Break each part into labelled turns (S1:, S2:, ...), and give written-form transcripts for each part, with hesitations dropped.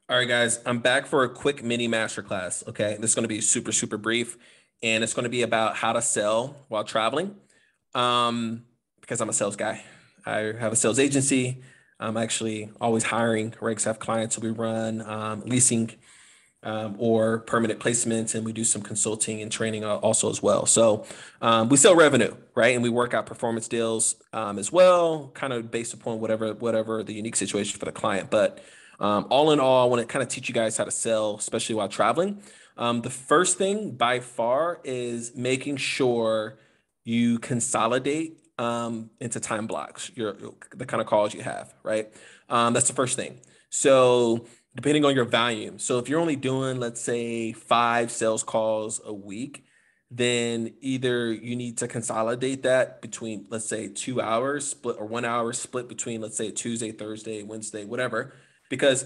S1: All right, guys, I'm back for a quick mini masterclass. Okay, this is going to be super, super brief, and it's going to be about how to sell while traveling. Because I'm a sales guy, I have a sales agency. I'm actually always hiring, right? 'Cause I have clients, so we run leasing or permanent placements, and we do some consulting and training also as well. So we sell revenue, right? And we work out performance deals as well, kind of based upon whatever the unique situation for the client. But all in all, I want to kind of teach you guys how to sell, especially while traveling. The first thing by far is making sure you consolidate into time blocks, the kind of calls you have, right? That's the first thing. So depending on your volume. So if you're only doing, let's say, 5 sales calls a week, then either you need to consolidate that between, let's say, 2 hours split or 1 hour split between, let's say, Tuesday, Thursday, Wednesday, whatever, because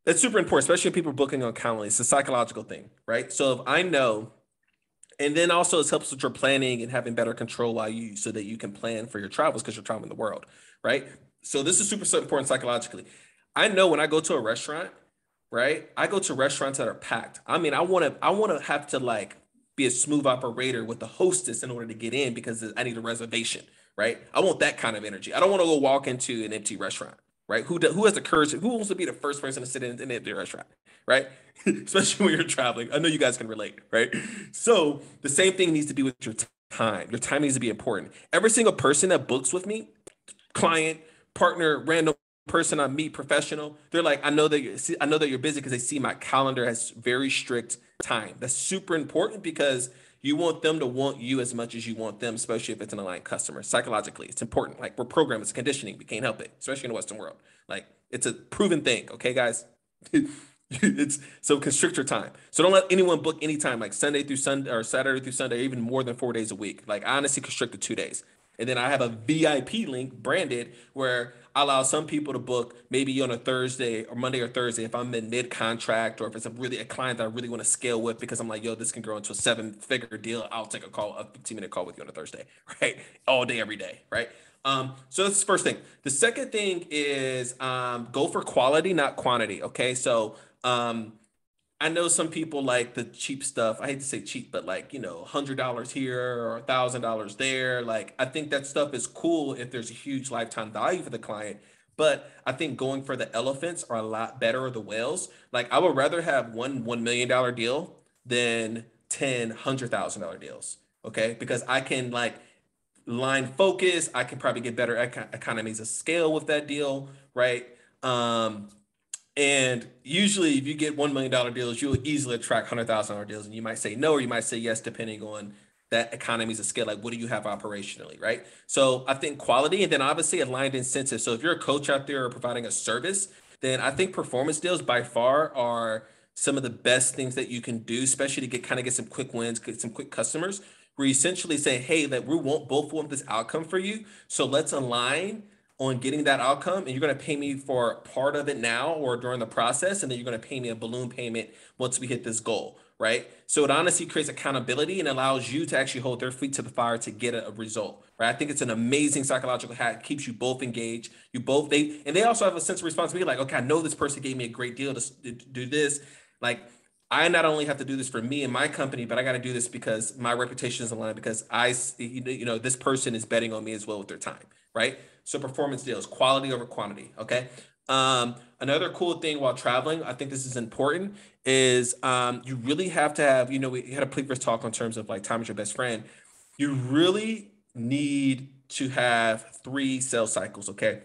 S1: that's super important, especially if people are booking on Calendly. It's a psychological thing, right? So if I know, and then also it helps with your planning and having better control while you so that you can plan for your travels because you're traveling the world, right? So this is super, super important psychologically. I know when I go to a restaurant, right? I go to restaurants that are packed. I mean, I want to have to like be a smooth operator with the hostess in order to get in because I need a reservation, right? I want that kind of energy. I don't want to go walk into an empty restaurant, right? Who has the courage? Who wants to be the first person to sit in an empty restaurant, right? Especially when you're traveling. I know you guys can relate, right? So the same thing needs to be with your time. Your time needs to be important. Every single person that books with me, client, partner, random person I meet, professional, they're like, I know that you're busy because they see my calendar has very strict time. That's super important because you want them to want you as much as you want them, especially if it's an aligned customer. Psychologically, it's important. Like we're programmed, it's conditioning. We can't help it, especially in the Western world. Like it's a proven thing. Okay, guys. It's so constrict your time. So don't let anyone book anytime like Sunday through Sunday or Saturday through Sunday, or even more than 4 days a week. Like I honestly constrict to 2 days. And then I have a VIP link branded where I allow some people to book maybe on a Thursday or Monday or Thursday if I'm in mid contract or if it's a client that I really want to scale with because I'm like, yo, this can grow into a 7-figure deal. I'll take a 15-minute call with you on a Thursday, right? All day, every day, right? So that's the first thing. The second thing is go for quality, not quantity. Okay. So um, I know some people like the cheap stuff. I hate to say cheap, but like, $100 here or $1,000 there. Like, I think that stuff is cool if there's a huge lifetime value for the client. But I think going for the elephants are a lot better, or the whales. Like, I would rather have one $1 million deal than 10 $100,000 deals. Okay. Because I can like line focus. I can probably get better economies of scale with that deal. Right. Um, and usually, if you get $1 million deals, you'll easily attract $100,000 deals. And you might say no, or you might say yes, depending on that economies of scale. Like, what do you have operationally, right? So I think quality and then obviously aligned incentives. So if you're a coach out there or providing a service, then I think performance deals by far are some of the best things that you can do, especially to get some quick wins, get some quick customers, where you essentially say, hey, that we both want this outcome for you. So let's align on getting that outcome, and you're going to pay me for part of it now or during the process, and then you're going to pay me a balloon payment once we hit this goal, right? So it honestly creates accountability and allows you to actually hold their feet to the fire to get a result, right? I think it's an amazing psychological hack. It keeps you both engaged. They also have a sense of responsibility. Like, okay, I know this person gave me a great deal to do this. Like, I not only have to do this for me and my company, but I got to do this because my reputation is aligned because this person is betting on me as well with their time, right? So performance deals, quality over quantity. Okay. Another cool thing while traveling, I think this is important, is you really have to have, we had a previous talk on terms of like time is your best friend. You really need to have 3 sales cycles. Okay.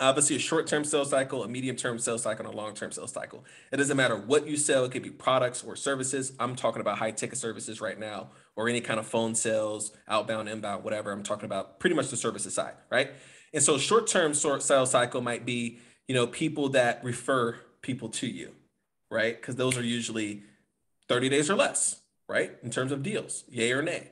S1: Obviously, a short-term sales cycle, a medium-term sales cycle, and a long-term sales cycle. It doesn't matter what you sell. It could be products or services. I'm talking about high-ticket services right now, or any kind of phone sales, outbound, inbound, whatever. I'm talking about pretty much the services side, right? And so short-term sales cycle might be, people that refer people to you, right? Because those are usually 30 days or less, right? In terms of deals, yay or nay.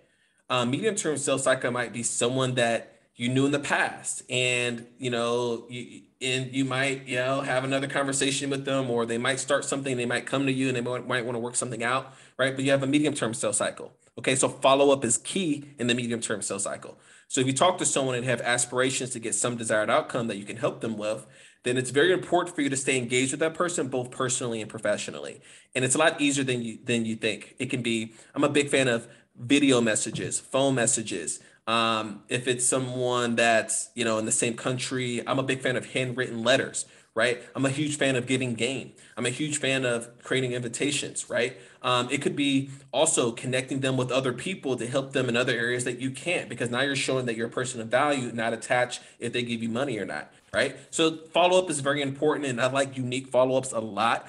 S1: Medium term sales cycle might be someone that you knew in the past, and you might have another conversation with them, or they might start something. They might come to you, and they might want to work something out, right? But you have a medium term sales cycle. Okay, so follow up is key in the medium term sales cycle. So if you talk to someone and have aspirations to get some desired outcome that you can help them with, then it's very important for you to stay engaged with that person, both personally and professionally. And it's a lot easier than you think. It can be, I'm a big fan of video messages, phone messages. If it's someone that's, in the same country, I'm a big fan of handwritten letters, right? I'm a huge fan of giving game. I'm a huge fan of creating invitations, right? It could be also connecting them with other people to help them in other areas that you can't, because now you're showing that you're a person of value, not attached if they give you money or not, right? So follow-up is very important, and I like unique follow-ups a lot.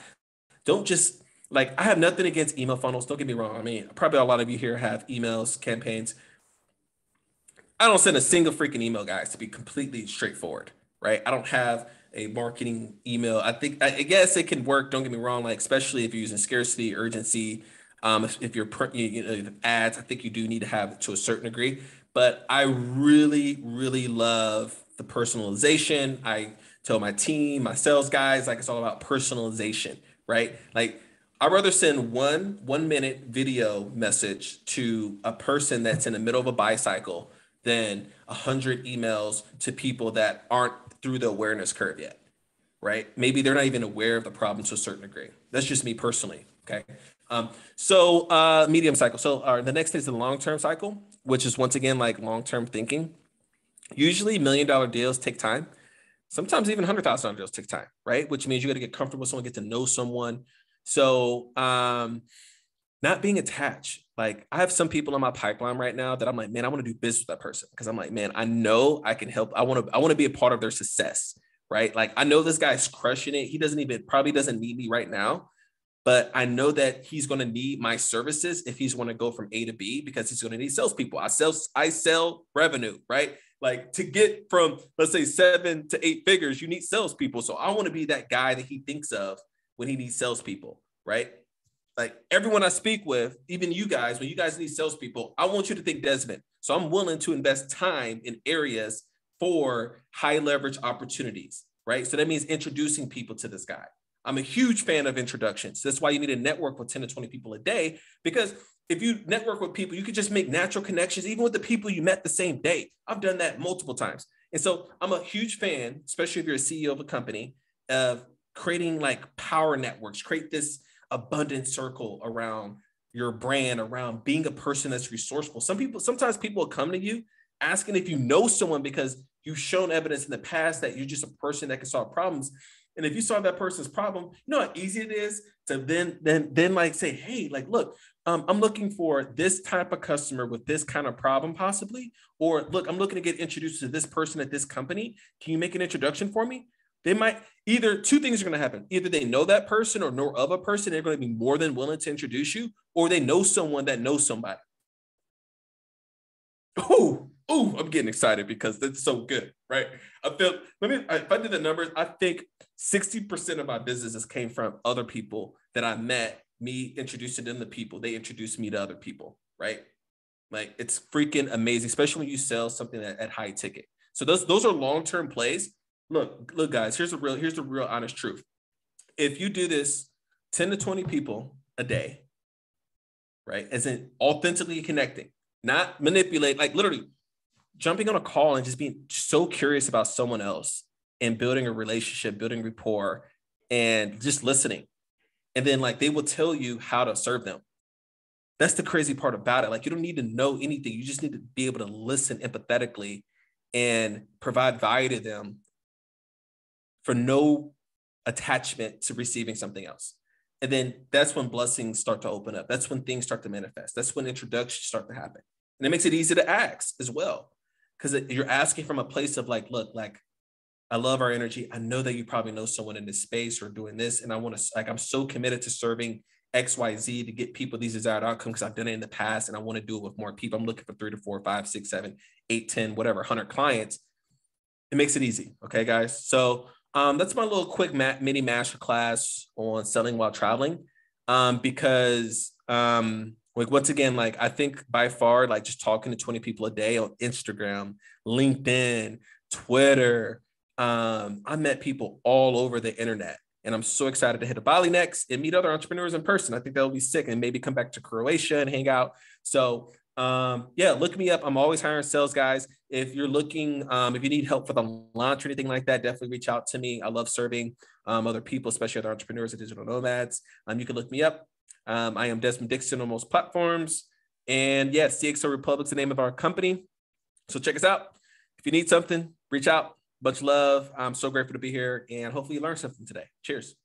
S1: Don't just like, I have nothing against email funnels. Don't get me wrong. I mean, probably a lot of you here have emails, campaigns. I don't send a single freaking email, guys, to be completely straightforward, right? I don't have a marketing email. I guess it can work. Don't get me wrong. Like, especially if you're using scarcity, urgency, if you're ads, I think you do need to have it to a certain degree. But I really, really love the personalization. I tell my team, my sales guys, like, it's all about personalization, right? Like, I'd rather send one minute video message to a person that's in the middle of a buy cycle than 100 emails to people that aren't through the awareness curve yet, right? Maybe they're not even aware of the problem to a certain degree. That's just me personally, okay? Medium cycle. So the next is the long-term cycle, which is once again like long-term thinking. Usually $1 million deals take time. Sometimes even $100,000 deals take time, right? Which means you got to get comfortable with someone, get to know someone. So not being attached. Like, I have some people in my pipeline right now that I'm like, man, I want to do business with that person, because I'm like, man, I know I can help. I want to be a part of their success, right? Like, I know this guy's crushing it. He probably doesn't need me right now, but I know that he's going to need my services if he's going to go from A to B, because he's going to need salespeople. I sell revenue, right? Like, to get from, let's say, 7 to 8 figures, you need salespeople. So I want to be that guy that he thinks of when he needs salespeople, right? Like, everyone I speak with, even you guys, when you guys need salespeople, I want you to think Desmond. So I'm willing to invest time in areas for high leverage opportunities, right? So that means introducing people to this guy. I'm a huge fan of introductions. That's why you need to network with 10 to 20 people a day, because if you network with people, you could just make natural connections, even with the people you met the same day. I've done that multiple times. And so I'm a huge fan, especially if you're a CEO of a company, of creating like power networks, create this abundant circle around your brand, around being a person that's resourceful. Sometimes people will come to you asking if you know someone because you've shown evidence in the past that you're just a person that can solve problems. And if you solve that person's problem, you know how easy it is to then like say, hey, like, look, I'm looking for this type of customer with this kind of problem possibly, or look, I'm looking to get introduced to this person at this company. Can you make an introduction for me? They might, either two things are going to happen. Either they know that person or know of a person, they're going to be more than willing to introduce you, or they know someone that knows somebody. Oh, I'm getting excited because that's so good, right? If I did the numbers, I think 60% of my businesses came from other people that I met, me introducing them to people. They introduced me to other people, right? Like, it's freaking amazing, especially when you sell something at high ticket. So those are long-term plays. Look, guys, here's the real honest truth. If you do this 10 to 20 people a day, right? As in authentically connecting, not manipulate, like literally jumping on a call and just being so curious about someone else and building a relationship, building rapport, and just listening. And then like they will tell you how to serve them. That's the crazy part about it. Like, you don't need to know anything. You just need to be able to listen empathetically and provide value to them for no attachment to receiving something else. And then that's when blessings start to open up. That's when things start to manifest. That's when introductions start to happen. And it makes it easy to ask as well, because you're asking from a place of like, look, like, I love our energy. I know that you probably know someone in this space or doing this. And I want to, like, I'm so committed to serving XYZ to get people these desired outcomes, because I've done it in the past and I want to do it with more people. I'm looking for 3 to 4, 5, 6, 7, 8, 10, whatever, 100 clients. It makes it easy. Okay, guys. So that's my little quick mini masterclass on selling while traveling. Because like, once again, like, I think by far, like, just talking to 20 people a day on Instagram, LinkedIn, Twitter, I met people all over the internet, and I'm so excited to hit a Bali next and meet other entrepreneurs in person. I think that'll be sick, and maybe come back to Croatia and hang out. So Yeah, look me up. I'm always hiring sales guys. If you're looking, if you need help for the launch or anything like that, definitely reach out to me. I love serving other people, especially other entrepreneurs and digital nomads. You can look me up. I am Desmond Dixon on most platforms. And yeah, CXO Republic's the name of our company. So check us out. If you need something, reach out. Much love. I'm so grateful to be here, and hopefully you learned something today. Cheers.